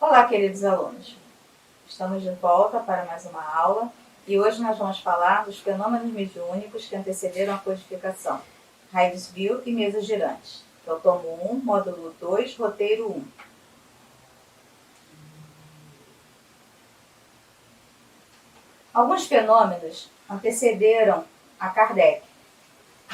Olá, queridos alunos! Estamos de volta para mais uma aula e hoje nós vamos falar dos fenômenos mediúnicos que antecederam a codificação, Hydesville e mesas girantes, que é o tomo 1, módulo 2, roteiro 1. Alguns fenômenos antecederam a Kardec.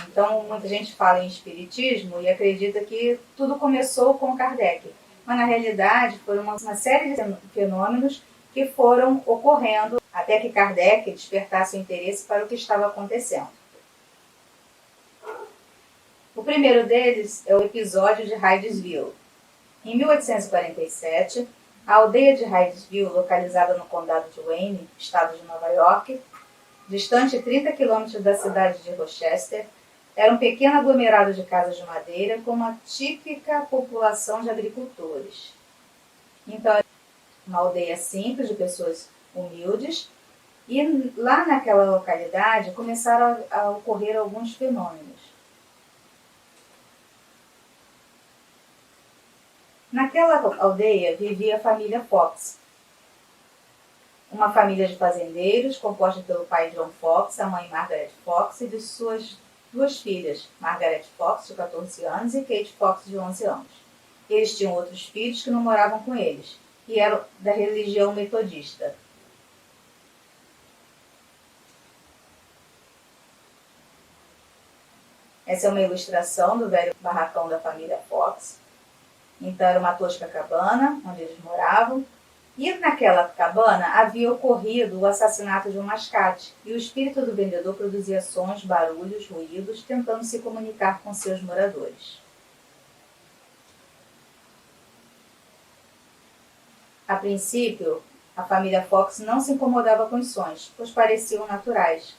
Então, muita gente fala em espiritismo e acredita que tudo começou com Kardec. Mas, na realidade, foram uma série de fenômenos que foram ocorrendo até que Kardec despertasse o interesse para o que estava acontecendo. O primeiro deles é o episódio de Hydesville. Em 1847, a aldeia de Hydesville, localizada no condado de Wayne, estado de Nova York, distante 30 quilômetros da cidade de Rochester, era um pequeno aglomerado de casas de madeira com uma típica população de agricultores. Então, era uma aldeia simples, de pessoas humildes, e lá naquela localidade começaram a ocorrer alguns fenômenos. Naquela aldeia vivia a família Fox, uma família de fazendeiros composta pelo pai John Fox, a mãe Margaret Fox e de suas duas filhas, Margaret Fox, de 14 anos, e Kate Fox, de 11 anos. Eles tinham outros filhos que não moravam com eles, e eram da religião metodista. Essa é uma ilustração do velho barracão da família Fox. Então, era uma tosca cabana, onde eles moravam. E naquela cabana havia ocorrido o assassinato de um mascate, e o espírito do vendedor produzia sons, barulhos, ruídos, tentando se comunicar com seus moradores. A princípio, a família Fox não se incomodava com os sons, pois pareciam naturais.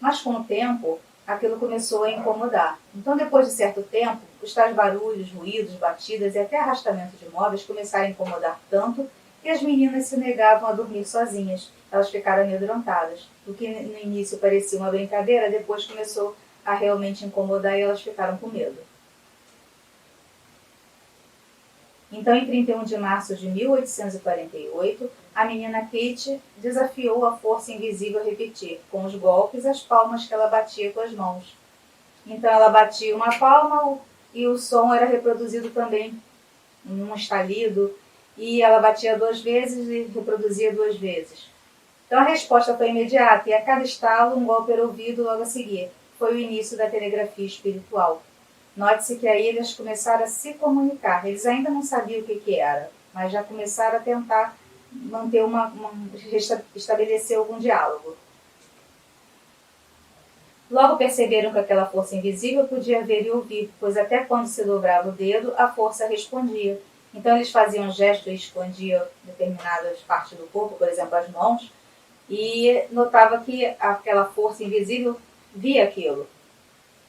Mas com o tempo, aquilo começou a incomodar. Então, depois de certo tempo, os tais barulhos, ruídos, batidas e até arrastamento de móveis começaram a incomodar tanto que as meninas se negavam a dormir sozinhas. Elas ficaram amedrontadas. O que no início parecia uma brincadeira, depois começou a realmente incomodar e elas ficaram com medo. Então, em 31 de março de 1848, a menina Kate desafiou a força invisível a repetir, com os golpes, as palmas que ela batia com as mãos. Então, ela batia uma palma e o som era reproduzido também num estalido, e ela batia 2 vezes e reproduzia 2 vezes. Então a resposta foi imediata, e a cada estalo um golpe era ouvido logo a seguir. Foi o início da telegrafia espiritual. Note-se que aí eles começaram a se comunicar. Eles ainda não sabiam o que era, mas já começaram a tentar manter estabelecer algum diálogo. Logo perceberam que aquela força invisível podia ver e ouvir, pois até quando se dobrava o dedo, a força respondia. Então eles faziam gestos e escondiam determinadas partes do corpo, por exemplo, as mãos, e notava que aquela força invisível via aquilo.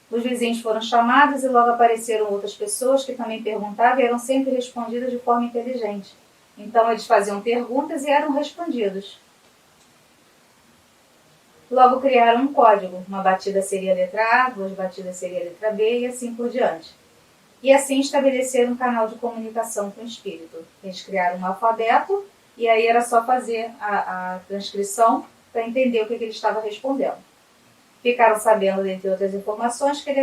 Os vizinhos foram chamados e logo apareceram outras pessoas que também perguntavam e eram sempre respondidas de forma inteligente. Então eles faziam perguntas e eram respondidos. Logo criaram um código, uma batida seria a letra A, 2 batidas seria a letra B e assim por diante. E assim estabeleceram um canal de comunicação com o espírito. Eles criaram um alfabeto e aí era só fazer a transcrição para entender o que ele estava respondendo. Ficaram sabendo, dentre outras informações, que ele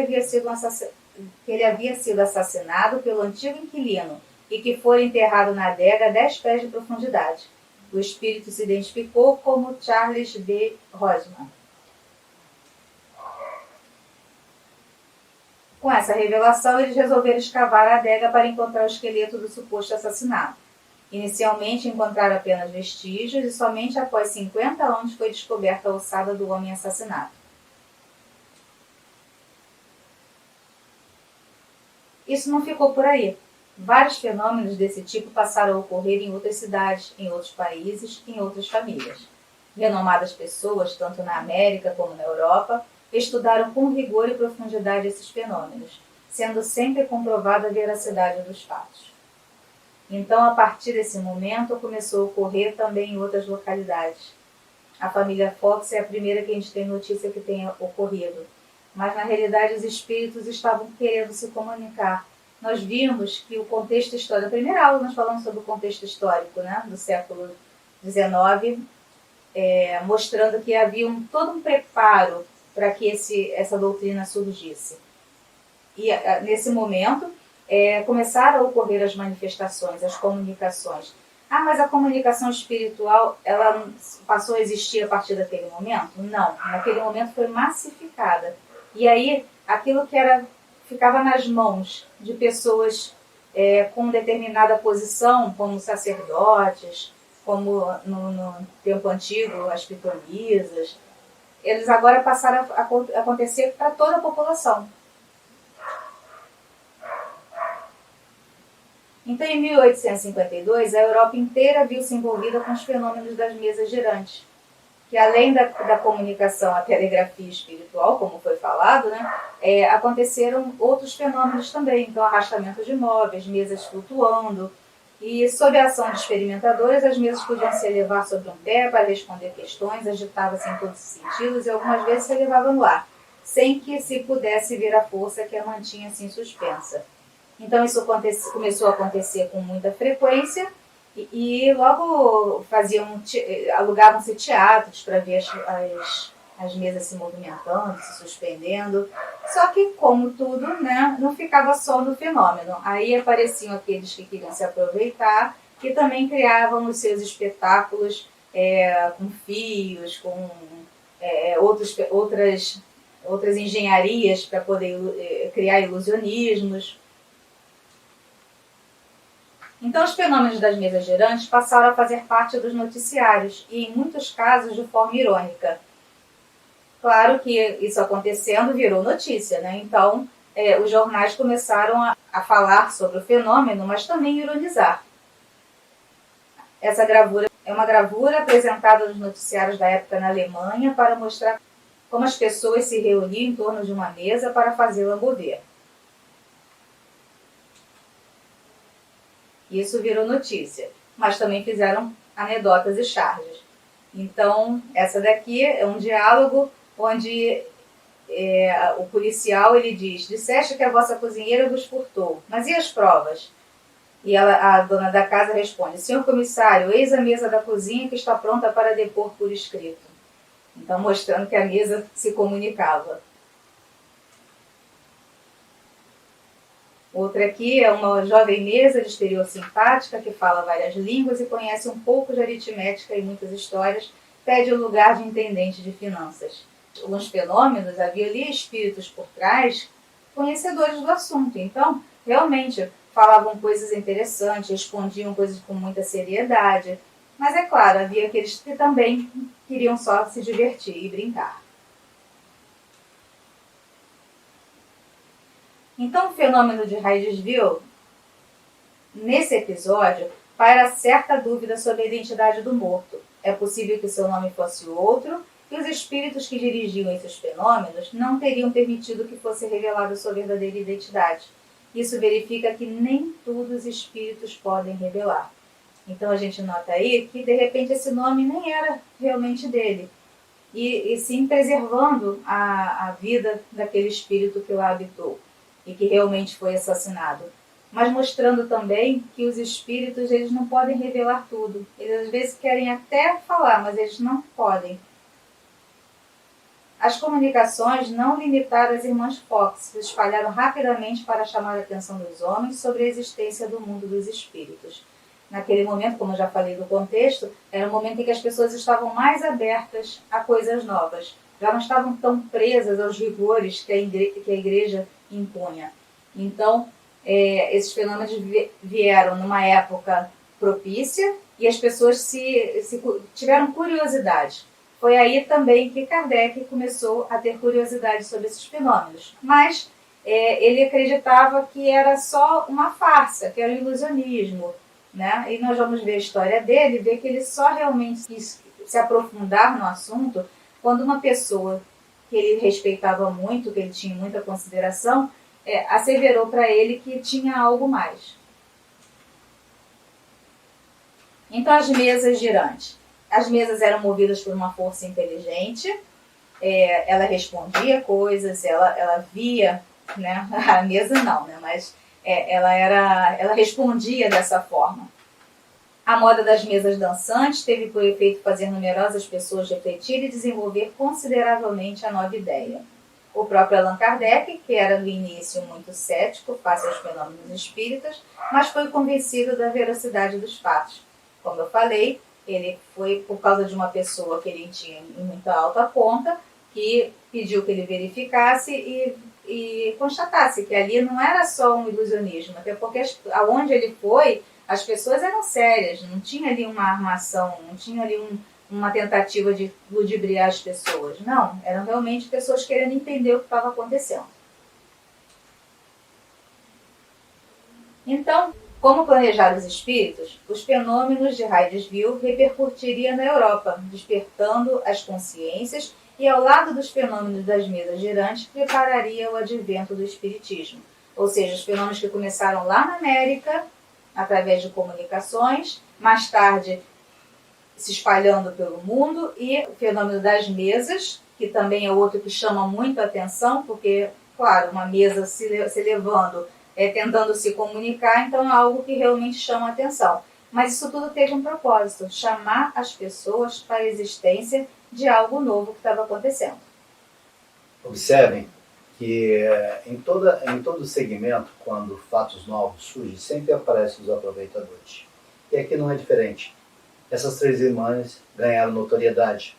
havia sido assassinado pelo antigo inquilino e que foi enterrado na adega a 10 pés de profundidade. O espírito se identificou como Charles B. Rosman. Com essa revelação, eles resolveram escavar a adega para encontrar o esqueleto do suposto assassinato. Inicialmente encontraram apenas vestígios e somente após 50 anos foi descoberta a ossada do homem assassinado. Isso não ficou por aí. Vários fenômenos desse tipo passaram a ocorrer em outras cidades, em outros países, em outras famílias. Renomadas pessoas, tanto na América como na Europa, estudaram com rigor e profundidade esses fenômenos, sendo sempre comprovada a veracidade dos fatos. Então, a partir desse momento, começou a ocorrer também em outras localidades. A família Fox é a primeira que a gente tem notícia que tenha ocorrido, mas na realidade os espíritos estavam querendo se comunicar, nós vimos que o contexto histórico, na primeira aula nós falamos sobre o contexto histórico, né, do século XIX, mostrando que havia todo um preparo para que essa doutrina surgisse. E nesse momento começaram a ocorrer as manifestações, as comunicações. Ah, mas a comunicação espiritual, ela passou a existir a partir daquele momento? Não, naquele momento foi massificada. E aí, aquilo que ficava nas mãos de pessoas com determinada posição, como sacerdotes, como no tempo antigo, as pitonisas, eles agora passaram a acontecer para toda a população. Então, em 1852, a Europa inteira viu-se envolvida com os fenômenos das mesas girantes, que além da comunicação, a telegrafia espiritual, como foi falado, né, aconteceram outros fenômenos também, então arrastamento de móveis, mesas flutuando, e sob a ação de experimentadores, as mesas podiam se elevar sobre um pé para responder questões, agitava-se em todos os sentidos e algumas vezes se elevava no ar, sem que se pudesse ver a força que a mantinha assim suspensa. Então isso começou a acontecer com muita frequência e logo alugavam-se teatros para ver as mesas se movimentando, se suspendendo. Só que, como tudo, né, não ficava só no fenômeno. Aí apareciam aqueles que queriam se aproveitar, que também criavam os seus espetáculos com fios, com outras engenharias para poder criar ilusionismos. Então, os fenômenos das mesas girantes passaram a fazer parte dos noticiários e, em muitos casos, de forma irônica. Claro que isso acontecendo virou notícia, né? Então, os jornais começaram a falar sobre o fenômeno, mas também ironizar. Essa gravura é uma gravura apresentada nos noticiários da época na Alemanha para mostrar como as pessoas se reuniam em torno de uma mesa para fazê-la mover. Isso virou notícia, mas também fizeram anedotas e charges. Então, essa daqui é um diálogo onde o policial ele diz: disseste que a vossa cozinheira vos furtou, mas e as provas? E a dona da casa responde: senhor comissário, eis a mesa da cozinha que está pronta para depor por escrito. Então, mostrando que a mesa se comunicava. Outra aqui é uma jovem mesa de exterior simpática que fala várias línguas e conhece um pouco de aritmética e muitas histórias, pede o lugar de intendente de finanças. Alguns fenômenos, havia ali espíritos por trás, conhecedores do assunto. Então, realmente, falavam coisas interessantes, respondiam coisas com muita seriedade. Mas, é claro, havia aqueles que também queriam só se divertir e brincar. Então, o fenômeno de Hydesville, nesse episódio, paira certa dúvida sobre a identidade do morto. É possível que seu nome fosse outro, e os espíritos que dirigiam esses fenômenos não teriam permitido que fosse revelada sua verdadeira identidade. Isso verifica que nem tudo os espíritos podem revelar. Então, a gente nota aí que, de repente, esse nome nem era realmente dele, e sim preservando a vida daquele espírito que lá habitou e que realmente foi assassinado, mas mostrando também que os espíritos eles não podem revelar tudo. Eles às vezes querem até falar, mas eles não podem. As comunicações não limitaram as irmãs Fox, se espalharam rapidamente para chamar a atenção dos homens sobre a existência do mundo dos espíritos. Naquele momento, como eu já falei do contexto, era um momento em que as pessoas estavam mais abertas a coisas novas. Já não estavam tão presas aos rigores que a igreja impunha. Então, esses fenômenos vieram numa época propícia e as pessoas tiveram curiosidade. Foi aí também que Kardec começou a ter curiosidade sobre esses fenômenos. Mas ele acreditava que era só uma farsa, que era um ilusionismo, né? E nós vamos ver a história dele, ver que ele só realmente quis se aprofundar no assunto quando uma pessoa que ele respeitava muito, que ele tinha muita consideração, asseverou para ele que tinha algo mais. Então, as mesas girantes. As mesas eram movidas por uma força inteligente, ela respondia coisas, ela via, né? A mesa não, né? Mas ela respondia dessa forma. A moda das mesas dançantes teve por efeito fazer numerosas pessoas refletir e desenvolver consideravelmente a nova ideia. O próprio Allan Kardec, que era no início muito cético face aos fenômenos espíritas, mas foi convencido da veracidade dos fatos. Como eu falei, ele foi por causa de uma pessoa que ele tinha em muito alta conta, que pediu que ele verificasse e constatasse que ali não era só um ilusionismo, até porque aonde ele foi, as pessoas eram sérias, não tinha ali uma armação, não tinha ali uma tentativa de ludibriar as pessoas. Não, eram realmente pessoas querendo entender o que estava acontecendo. Então, como planejaram os espíritos, os fenômenos de Hydesville repercutiriam na Europa, despertando as consciências e, ao lado dos fenômenos das mesas girantes, prepararia o advento do espiritismo. Ou seja, os fenômenos que começaram lá na América, através de comunicações, mais tarde se espalhando pelo mundo, e o fenômeno das mesas, que também é outro que chama muito a atenção, porque, claro, uma mesa se levando, tentando se comunicar, então é algo que realmente chama a atenção. Mas isso tudo teve um propósito, chamar as pessoas para a existência de algo novo que estava acontecendo. Observem que em todo segmento, quando fatos novos surgem, sempre aparecem os aproveitadores. E aqui não é diferente. Essas três irmãs ganharam notoriedade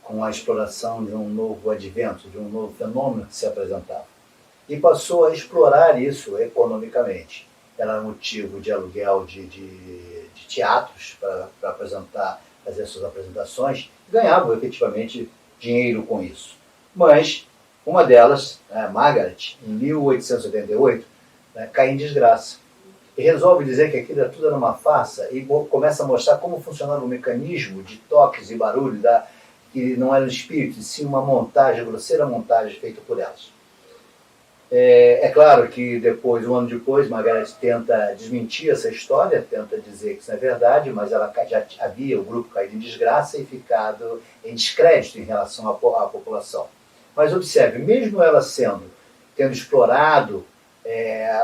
com a exploração de um novo advento, de um novo fenômeno que se apresentava. E passou a explorar isso economicamente. Era motivo de aluguel de teatros para fazer suas apresentações, e ganhavam efetivamente dinheiro com isso. Mas uma delas, Margaret, em 1888, cai em desgraça. E resolve dizer que aquilo tudo era uma farsa e começa a mostrar como funcionava o mecanismo de toques e barulho, que não era um espírito, e sim uma montagem, grosseira montagem feita por elas. É claro que depois, um ano depois, Margaret tenta desmentir essa história, tenta dizer que isso não é verdade, mas ela já havia o grupo caído em desgraça e ficado em descrédito em relação à população. Mas observe, mesmo ela tendo explorado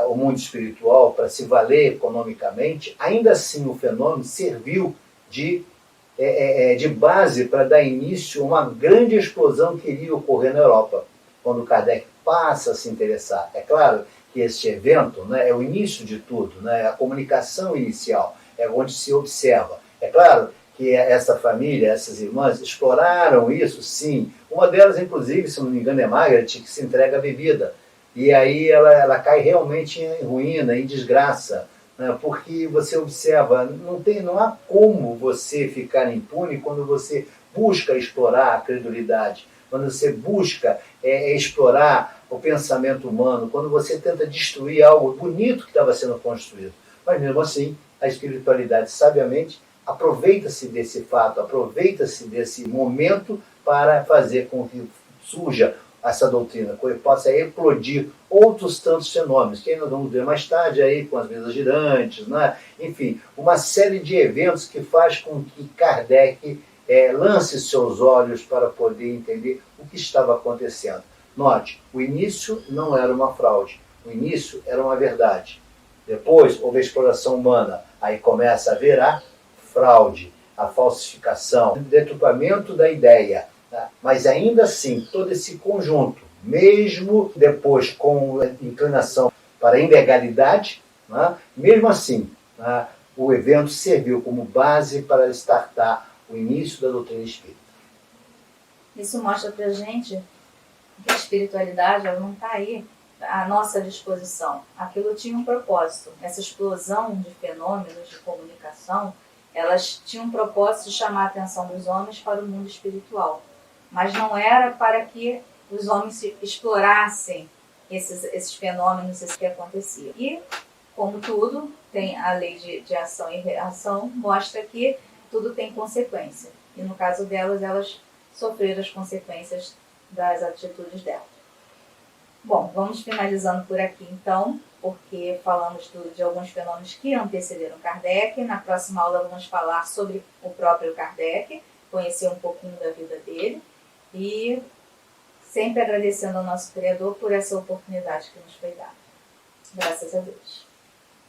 o mundo espiritual para se valer economicamente, ainda assim o fenômeno serviu de base para dar início a uma grande explosão que iria ocorrer na Europa, quando Kardec passa a se interessar. É claro que este evento, é o início de tudo, é a comunicação inicial, é onde se observa. É claro que essa família, essas irmãs, exploraram isso, sim. Uma delas, inclusive, se não me engano, é Margaret, que se entrega à bebida. E aí ela cai realmente em ruína, em desgraça, porque você observa, não há como você ficar impune quando você busca explorar a credulidade, quando você busca explorar o pensamento humano, quando você tenta destruir algo bonito que estava sendo construído. Mas mesmo assim, a espiritualidade, sabiamente, aproveita-se desse fato, aproveita-se desse momento para fazer com que surja essa doutrina, que possa eclodir outros tantos fenômenos, que aí nós vamos ver mais tarde aí com as mesas girantes, enfim, uma série de eventos que faz com que Kardec lance seus olhos para poder entender o que estava acontecendo. Note, o início não era uma fraude, o início era uma verdade. Depois houve a exploração humana, aí começa a haver a fraude, a falsificação, o deturpamento da ideia. Mas ainda assim, todo esse conjunto, mesmo depois com inclinação para a ilegalidade, mesmo assim, o evento serviu como base para startar o início da doutrina espírita. Isso mostra para a gente que a espiritualidade ela não está aí à nossa disposição. Aquilo tinha um propósito. Essa explosão de fenômenos de comunicação, elas tinham um propósito de chamar a atenção dos homens para o mundo espiritual. Mas não era para que os homens explorassem esses fenômenos, isso que acontecia. E, como tudo, tem a lei de ação e reação, mostra que tudo tem consequência. E no caso delas, elas sofreram as consequências das atitudes delas. Bom, vamos finalizando por aqui então, porque falamos de alguns fenômenos que antecederam Kardec. Na próxima aula vamos falar sobre o próprio Kardec, conhecer um pouquinho da vida dele e sempre agradecendo ao nosso Criador por essa oportunidade que nos foi dada. Graças a Deus.